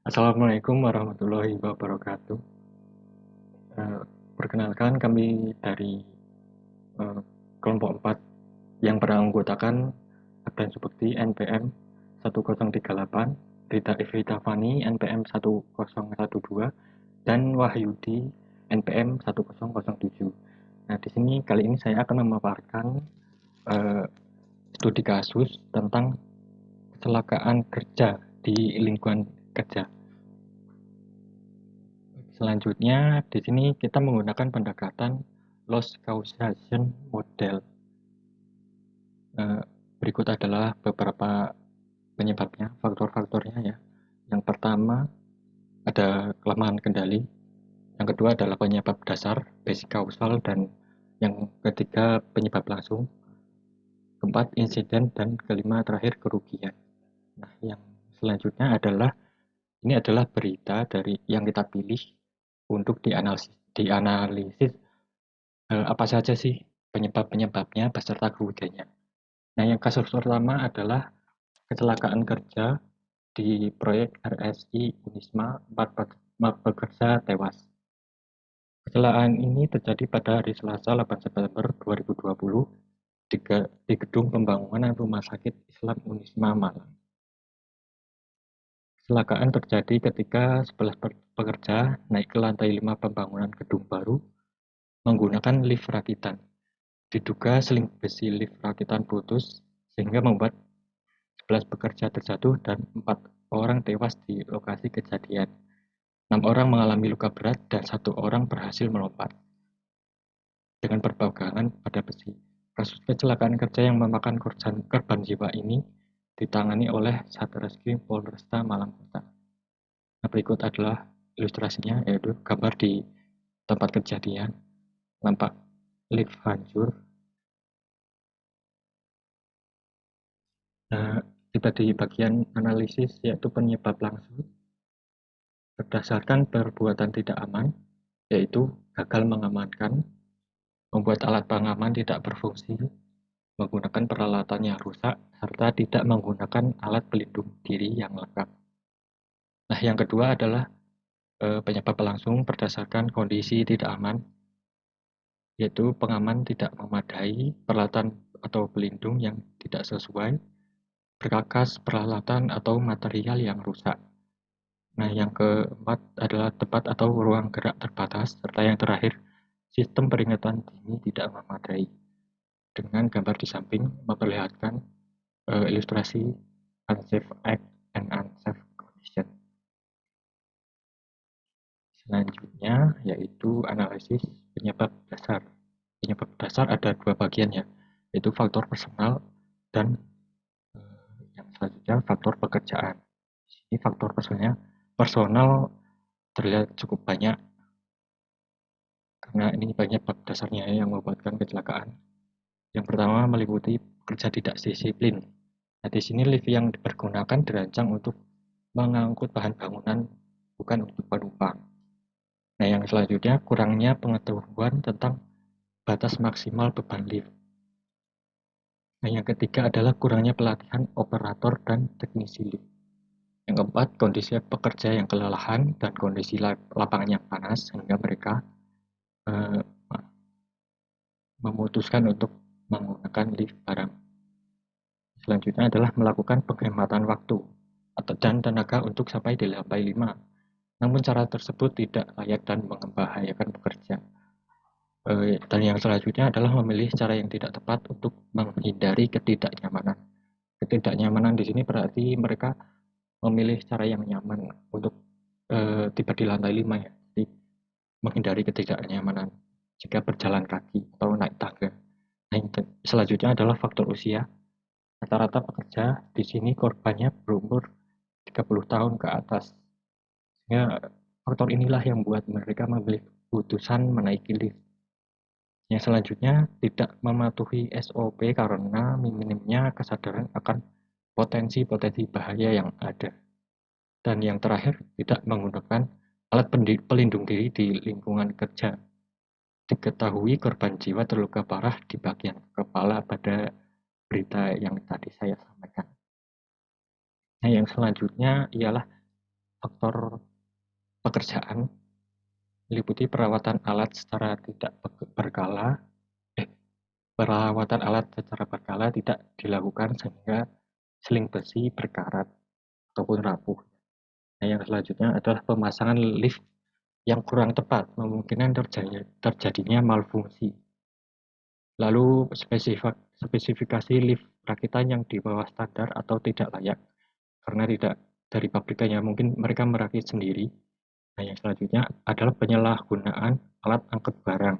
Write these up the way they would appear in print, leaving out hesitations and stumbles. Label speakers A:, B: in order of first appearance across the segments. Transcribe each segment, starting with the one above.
A: Assalamualaikum warahmatullahi wabarakatuh. Eh, Perkenalkan kami dari eh, kelompok 4 yang beranggotakan Abdan seperti NPM 1038, Rita Evita Fani NPM 1012, dan Wahyudi NPM 1007. Nah, di sini kali ini saya akan memaparkan eh, studi kasus tentang kecelakaan kerja di lingkungan kerja. Selanjutnya, di sini kita menggunakan pendekatan loss causation model. Eh, Berikut adalah beberapa penyebabnya, faktor-faktornya ya. Yang pertama ada kelemahan kendali, yang kedua adalah penyebab dasar, basic causal, dan yang ketiga penyebab langsung, keempat insiden, dan kelima terakhir kerugian. Nah, yang selanjutnya adalah ini adalah berita dari yang kita pilih untuk dianalisis apa saja sih penyebab-penyebabnya beserta kerugiannya. Nah, yang kasus pertama adalah kecelakaan kerja di proyek RSI Unisma, 4 pekerja tewas. Kecelakaan ini terjadi pada hari Selasa 8 September 2020 di gedung pembangunan Rumah Sakit Islam Unisma Malang. Kecelakaan terjadi ketika 11 pekerja naik ke lantai 5 pembangunan gedung baru menggunakan lift rakitan. Diduga seling besi lift rakitan putus sehingga membuat 11 pekerja terjatuh dan 4 orang tewas di lokasi kejadian. 6 orang mengalami luka berat dan 1 orang berhasil melompat dengan berpegangan pada besi. Kasus kecelakaan kerja yang memakan korban jiwa ini ditangani oleh Satreskrim Polresta Malang Kota. Nah, berikut adalah ilustrasinya, yaitu gambar di tempat kejadian. Nampak lift hancur. Nah, tiba di bagian analisis, yaitu penyebab langsung. Berdasarkan perbuatan tidak aman, yaitu gagal mengamankan, membuat alat pengaman tidak berfungsi, menggunakan peralatan yang rusak, serta tidak menggunakan alat pelindung diri yang lengkap. Nah, yang kedua adalah penyebab langsung berdasarkan kondisi tidak aman, yaitu pengaman tidak memadai, peralatan atau pelindung yang tidak sesuai, berkakas peralatan atau material yang rusak. Nah, yang keempat adalah tempat atau ruang gerak terbatas, serta yang terakhir, sistem peringatan dini tidak memadai. Dengan gambar di samping memperlihatkan ilustrasi unsafe act and unsafe condition. Selanjutnya yaitu analisis penyebab dasar. Penyebab dasar ada dua bagian ya, yaitu faktor personal dan yang selanjutnya faktor pekerjaan. Di sini faktor personal terlihat cukup banyak karena ini banyak bab dasarnya yang membuatkan kecelakaan. Yang pertama meliputi kerja tidak disiplin. Nah, di sini lift yang dipergunakan dirancang untuk mengangkut bahan bangunan, bukan untuk penumpang. Nah, yang selanjutnya kurangnya pengetahuan tentang batas maksimal beban lift. Nah, yang ketiga adalah kurangnya pelatihan operator dan teknisi lift. Yang keempat, kondisi pekerja yang kelelahan dan kondisi lapangan yang panas sehingga mereka eh, memutuskan untuk menggunakan lift barang. Selanjutnya adalah melakukan penghematan waktu dan tenaga untuk sampai di lantai 5. Namun cara tersebut tidak layak dan membahayakan pekerja. Dan yang selanjutnya adalah memilih cara yang tidak tepat untuk menghindari ketidaknyamanan. Ketidaknyamanan di sini berarti mereka memilih cara yang nyaman untuk tiba di lantai 5 ya. Jadi menghindari ketidaknyamanan jika berjalan kaki atau naik tangga. Nah, selanjutnya adalah faktor usia. Rata-rata pekerja di sini korbannya berumur 30 tahun ke atas. Ya, faktor inilah yang membuat mereka memilih keputusan menaiki lift. Yang selanjutnya, tidak mematuhi SOP karena minimnya kesadaran akan potensi-potensi bahaya yang ada. Dan yang terakhir, tidak menggunakan alat pelindung diri di lingkungan kerja. Diketahui korban jiwa terluka parah di bagian kepala pada berita yang tadi saya sampaikan. Nah, yang selanjutnya ialah faktor pekerjaan meliputi perawatan alat secara tidak berkala, perawatan alat secara berkala tidak dilakukan sehingga seling besi berkarat ataupun rapuh. Nah, yang selanjutnya adalah pemasangan lift yang kurang tepat, memungkinkan terjadinya malfungsi. Lalu spesifikasi lift rakitan yang di bawah standar atau tidak layak karena tidak dari pabrikannya, mungkin mereka merakit sendiri. Nah, yang selanjutnya adalah penyalahgunaan alat angkut barang.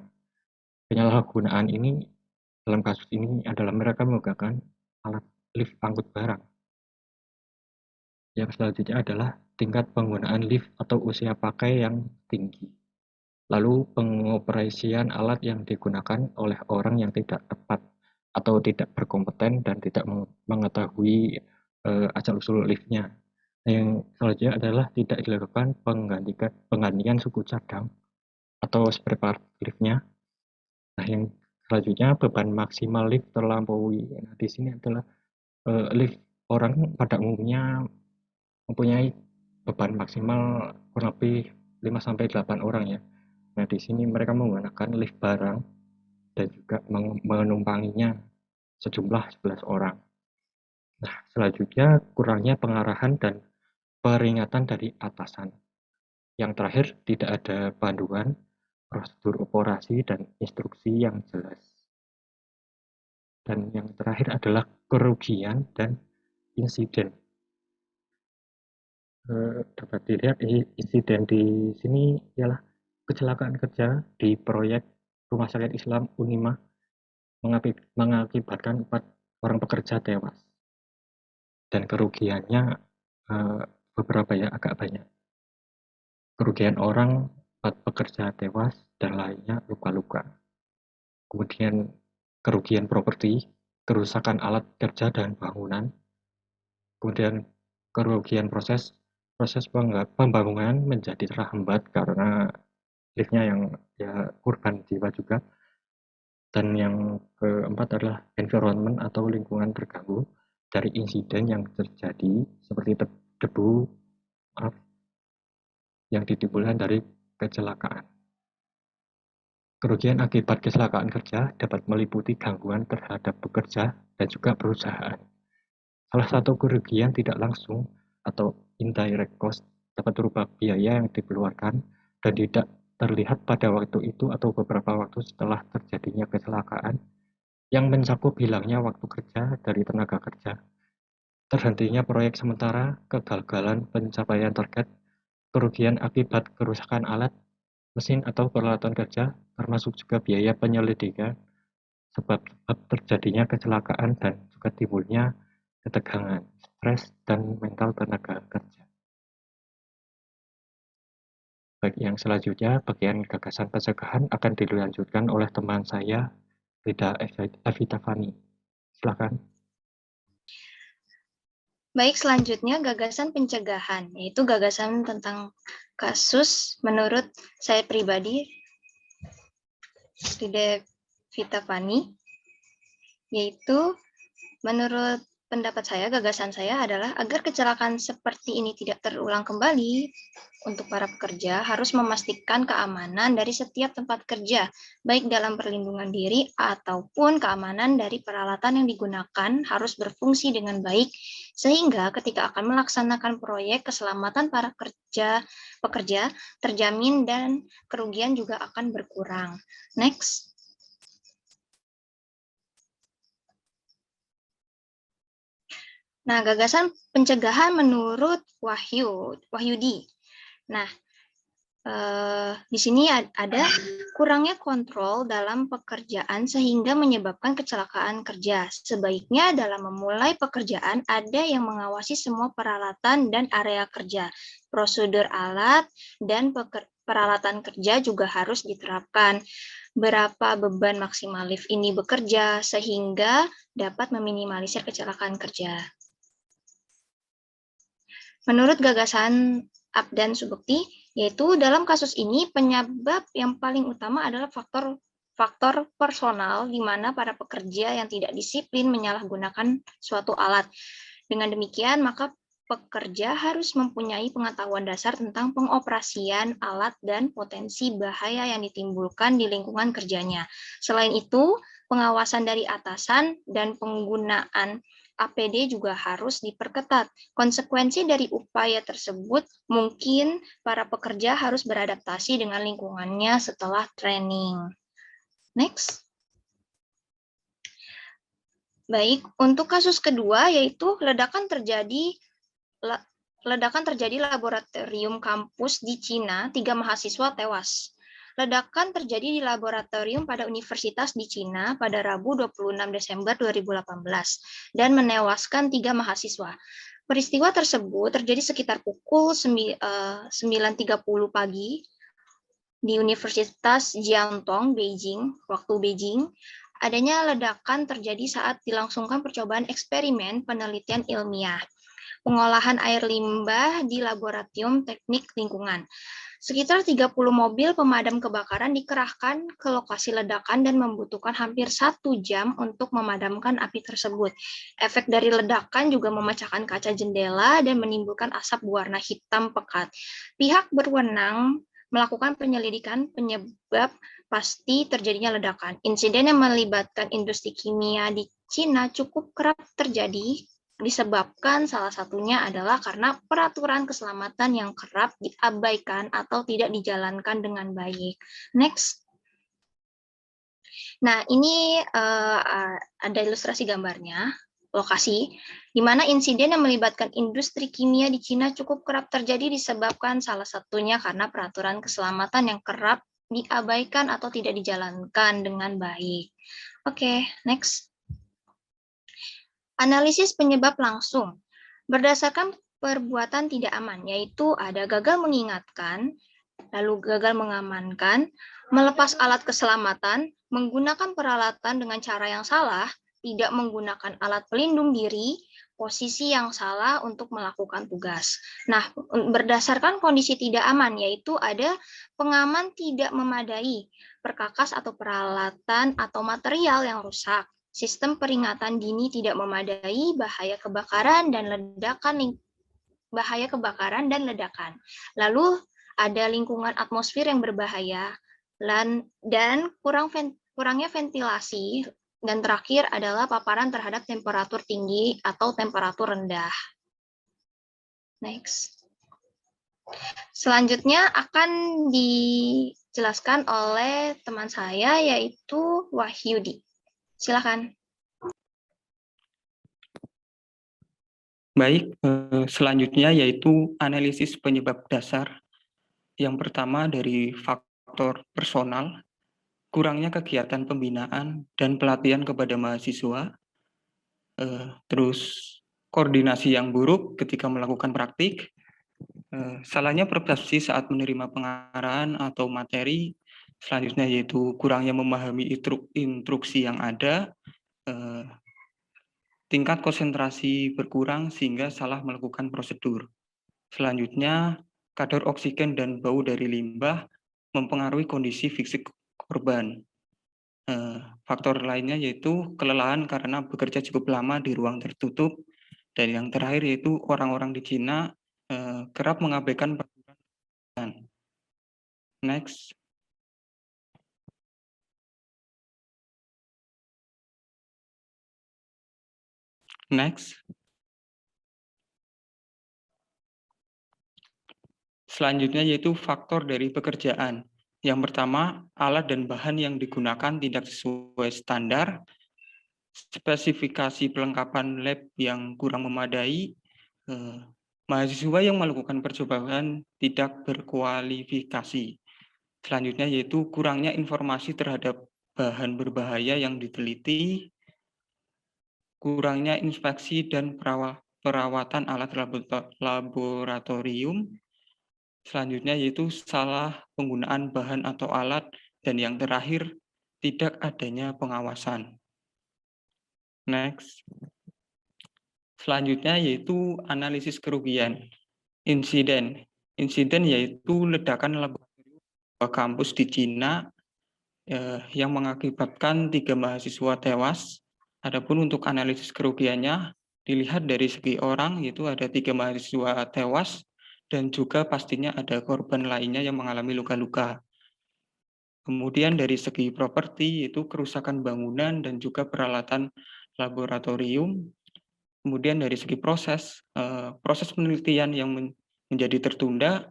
A: Penyalahgunaan ini dalam kasus ini adalah mereka menggunakan alat lift angkut barang. Yang selanjutnya adalah tingkat penggunaan lift atau usia pakai yang tinggi. Lalu pengoperasian alat yang digunakan oleh orang yang tidak tepat atau tidak berkompeten dan tidak mengetahui asal-usul liftnya. Yang selanjutnya adalah tidak dilakukan penggantian suku cadang atau spare part liftnya. Nah, yang selanjutnya beban maksimal lift terlampaui. Nah, di sini adalah lift orang pada umumnya mempunyai beban maksimal kurang lebih 5-8 orang ya. Nah, di sini mereka menggunakan lift barang dan juga menumpanginya sejumlah 11 orang. Nah, selanjutnya kurangnya pengarahan dan peringatan dari atasan. Yang terakhir, tidak ada panduan, prosedur operasi, dan instruksi yang jelas. Dan yang terakhir adalah kerugian dan insiden. Dapat dilihat insiden di sini ialah kecelakaan kerja di proyek Rumah Sakit Islam Unima mengakibatkan 4 orang pekerja tewas. Dan kerugiannya beberapa ya, agak banyak. Kerugian orang 4 pekerja tewas dan lainnya luka-luka. Kemudian kerugian properti, kerusakan alat kerja dan bangunan. Kemudian kerugian proses pembangunan menjadi terhambat karena liftnya yang ya korban jiwa juga. Dan yang keempat adalah environment atau lingkungan terganggu dari insiden yang terjadi seperti debu yang ditimbulkan dari kecelakaan. Kerugian akibat kecelakaan kerja dapat meliputi gangguan terhadap pekerja dan juga perusahaan. Salah satu kerugian tidak langsung atau indirect cost dapat berupa biaya yang dikeluarkan dan tidak terlihat pada waktu itu atau beberapa waktu setelah terjadinya kecelakaan, yang mencakup hilangnya waktu kerja dari tenaga kerja, terhentinya proyek sementara, kegagalan pencapaian target, kerugian akibat kerusakan alat, mesin atau peralatan kerja, termasuk juga biaya penyelidikan sebab terjadinya kecelakaan dan juga timbulnya ketegangan, stres, dan mental tenaga kerja. Bagi yang selanjutnya, bagian gagasan pencegahan akan dilanjutkan oleh teman saya, Rida Evitafani. Silakan.
B: Baik, selanjutnya gagasan pencegahan, yaitu gagasan tentang kasus menurut saya pribadi, Rida Evitafani, yaitu menurut pendapat saya, gagasan saya adalah agar kecelakaan seperti ini tidak terulang kembali, untuk para pekerja harus memastikan keamanan dari setiap tempat kerja, baik dalam perlindungan diri ataupun keamanan dari peralatan yang digunakan harus berfungsi dengan baik, sehingga ketika akan melaksanakan proyek keselamatan para pekerja terjamin dan kerugian juga akan berkurang. Next. Nah, gagasan pencegahan menurut Wahyudi. Nah, di sini ada kurangnya kontrol dalam pekerjaan sehingga menyebabkan kecelakaan kerja. Sebaiknya dalam memulai pekerjaan ada yang mengawasi semua peralatan dan area kerja. Prosedur alat dan peralatan kerja juga harus diterapkan. Berapa beban maksimal lift ini bekerja sehingga dapat meminimalisir kecelakaan kerja. Menurut gagasan Abdan Subukti, yaitu dalam kasus ini penyebab yang paling utama adalah faktor personal, di mana para pekerja yang tidak disiplin menyalahgunakan suatu alat. Dengan demikian, maka pekerja harus mempunyai pengetahuan dasar tentang pengoperasian alat dan potensi bahaya yang ditimbulkan di lingkungan kerjanya. Selain itu, pengawasan dari atasan dan penggunaan APD juga harus diperketat. Konsekuensi dari upaya tersebut mungkin para pekerja harus beradaptasi dengan lingkungannya setelah training. Next. Baik, untuk kasus kedua yaitu ledakan terjadi laboratorium kampus di Cina, 3 mahasiswa tewas. Ledakan terjadi di laboratorium pada universitas di Cina pada Rabu 26 Desember 2018 dan menewaskan 3 mahasiswa. Peristiwa tersebut terjadi sekitar pukul 9.30 pagi di Universitas Jiangtong, Beijing, waktu Beijing. Adanya ledakan terjadi saat dilangsungkan percobaan eksperimen penelitian ilmiah pengolahan air limbah di Laboratorium Teknik Lingkungan. Sekitar 30 mobil pemadam kebakaran dikerahkan ke lokasi ledakan dan membutuhkan hampir 1 jam untuk memadamkan api tersebut. Efek dari ledakan juga memecahkan kaca jendela dan menimbulkan asap berwarna hitam pekat. Pihak berwenang melakukan penyelidikan penyebab pasti terjadinya ledakan. Insiden yang melibatkan industri kimia di Cina cukup kerap terjadi disebabkan salah satunya adalah karena peraturan keselamatan yang kerap diabaikan atau tidak dijalankan dengan baik. Next. Nah, ini ada ilustrasi gambarnya, lokasi, di mana insiden yang melibatkan industri kimia di Cina cukup kerap terjadi disebabkan salah satunya karena peraturan keselamatan yang kerap diabaikan atau tidak dijalankan dengan baik. Oke, next. Analisis penyebab langsung. Berdasarkan perbuatan tidak aman, yaitu ada gagal mengingatkan, lalu gagal mengamankan, melepas alat keselamatan, menggunakan peralatan dengan cara yang salah, tidak menggunakan alat pelindung diri, posisi yang salah untuk melakukan tugas. Nah, berdasarkan kondisi tidak aman, yaitu ada pengaman tidak memadai, perkakas atau peralatan atau material yang rusak, sistem peringatan dini tidak memadai, bahaya kebakaran dan ledakan. Lalu ada lingkungan atmosfer yang berbahaya dan kurangnya ventilasi, dan terakhir adalah paparan terhadap temperatur tinggi atau temperatur rendah. Next. Selanjutnya akan dijelaskan oleh teman saya yaitu Wahyudi. Silakan.
C: Baik, selanjutnya yaitu analisis penyebab dasar. Yang pertama dari faktor personal, kurangnya kegiatan pembinaan dan pelatihan kepada mahasiswa, terus koordinasi yang buruk ketika melakukan praktik, salahnya persepsi saat menerima pengarahan atau materi, selanjutnya yaitu kurangnya memahami instruksi yang ada, tingkat konsentrasi berkurang sehingga salah melakukan prosedur. Selanjutnya, kadar oksigen dan bau dari limbah mempengaruhi kondisi fisik korban. Faktor lainnya yaitu kelelahan karena bekerja cukup lama di ruang tertutup. Dan yang terakhir yaitu orang-orang di Cina kerap mengabaikan peraturan. Next. Next. Selanjutnya yaitu faktor dari pekerjaan. Yang pertama, alat dan bahan yang digunakan tidak sesuai standar, spesifikasi pelengkapan lab yang kurang memadai, mahasiswa yang melakukan percobaan tidak berkualifikasi. Selanjutnya yaitu kurangnya informasi terhadap bahan berbahaya yang diteliti, kurangnya inspeksi dan perawatan alat laboratorium. Selanjutnya yaitu salah penggunaan bahan atau alat, dan yang terakhir tidak adanya pengawasan. Next. Selanjutnya yaitu analisis kerugian. Insiden. Insiden yaitu ledakan laboratorium kampus di Cina yang mengakibatkan 3 mahasiswa tewas. Adapun untuk analisis kerugiannya, Dilihat dari segi orang, itu ada 3 mahasiswa tewas dan juga pastinya ada korban lainnya yang mengalami luka-luka. Kemudian dari segi properti, itu kerusakan bangunan dan juga peralatan laboratorium. Kemudian dari segi proses, proses penelitian yang menjadi tertunda,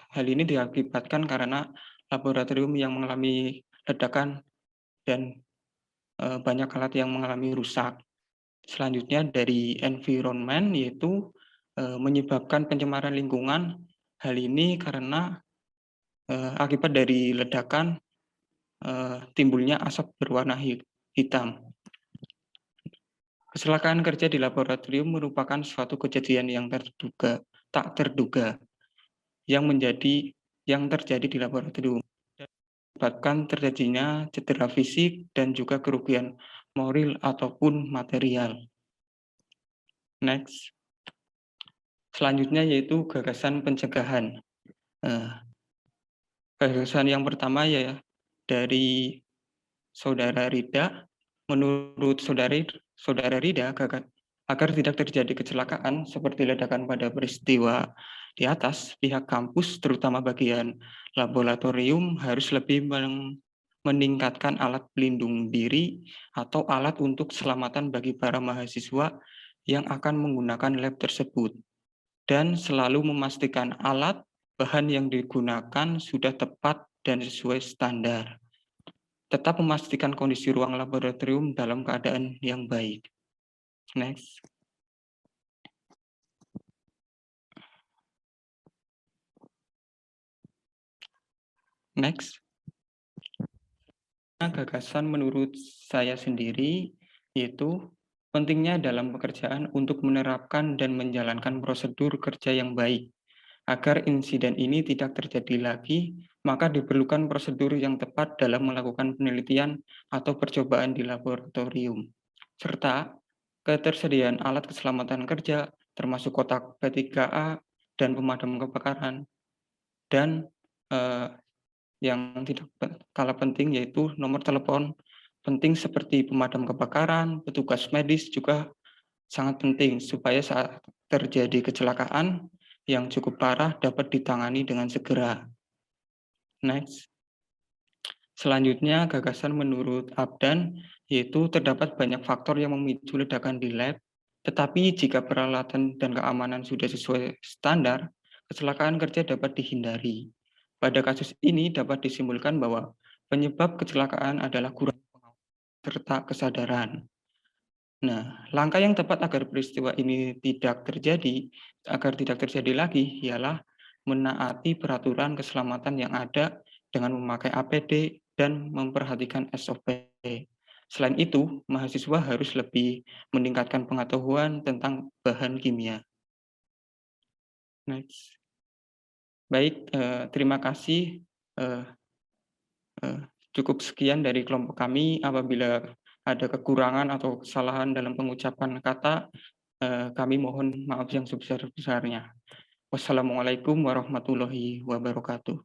C: hal ini diakibatkan karena laboratorium yang mengalami ledakan dan banyak alat yang mengalami rusak. Selanjutnya dari environment, yaitu menyebabkan pencemaran lingkungan. Hal ini karena akibat dari ledakan timbulnya asap berwarna hitam. Kecelakaan kerja di laboratorium merupakan suatu kejadian yang tak terduga yang terjadi di laboratorium, menyebabkan terjadinya cedera fisik dan juga kerugian moral ataupun material. Next. Selanjutnya yaitu gagasan pencegahan. Gagasan yang pertama ya dari Saudara Rida. Menurut Saudara Rida, agar tidak terjadi kecelakaan seperti ledakan pada peristiwa di atas, pihak kampus terutama bagian laboratorium harus lebih meningkatkan alat pelindung diri atau alat untuk keselamatan bagi para mahasiswa yang akan menggunakan lab tersebut, dan selalu memastikan alat bahan yang digunakan sudah tepat dan sesuai standar. Tetap memastikan kondisi ruang laboratorium dalam keadaan yang baik. Next. Next. Gagasan menurut saya sendiri yaitu pentingnya dalam pekerjaan untuk menerapkan dan menjalankan prosedur kerja yang baik. Agar insiden ini tidak terjadi lagi, maka diperlukan prosedur yang tepat dalam melakukan penelitian atau percobaan di laboratorium, serta ketersediaan alat keselamatan kerja, termasuk kotak P3A dan pemadam kebakaran, dan yang tidak kalah penting yaitu nomor telepon penting seperti pemadam kebakaran, petugas medis juga sangat penting supaya saat terjadi kecelakaan yang cukup parah dapat ditangani dengan segera. Next. Selanjutnya, gagasan menurut Abdan, yaitu terdapat banyak faktor yang memicu ledakan di lab, tetapi jika peralatan dan keamanan sudah sesuai standar, kecelakaan kerja dapat dihindari. Pada kasus ini dapat disimpulkan bahwa penyebab kecelakaan adalah kurang pengawasan serta kesadaran. Nah, langkah yang tepat agar peristiwa ini agar tidak terjadi lagi, ialah menaati peraturan keselamatan yang ada dengan memakai APD dan memperhatikan SOP. Selain itu, mahasiswa harus lebih meningkatkan pengetahuan tentang bahan kimia. Next. Baik, terima kasih. Cukup sekian dari kelompok kami. Apabila ada kekurangan atau kesalahan dalam pengucapan kata, kami mohon maaf yang sebesar-besarnya. Wassalamualaikum warahmatullahi wabarakatuh.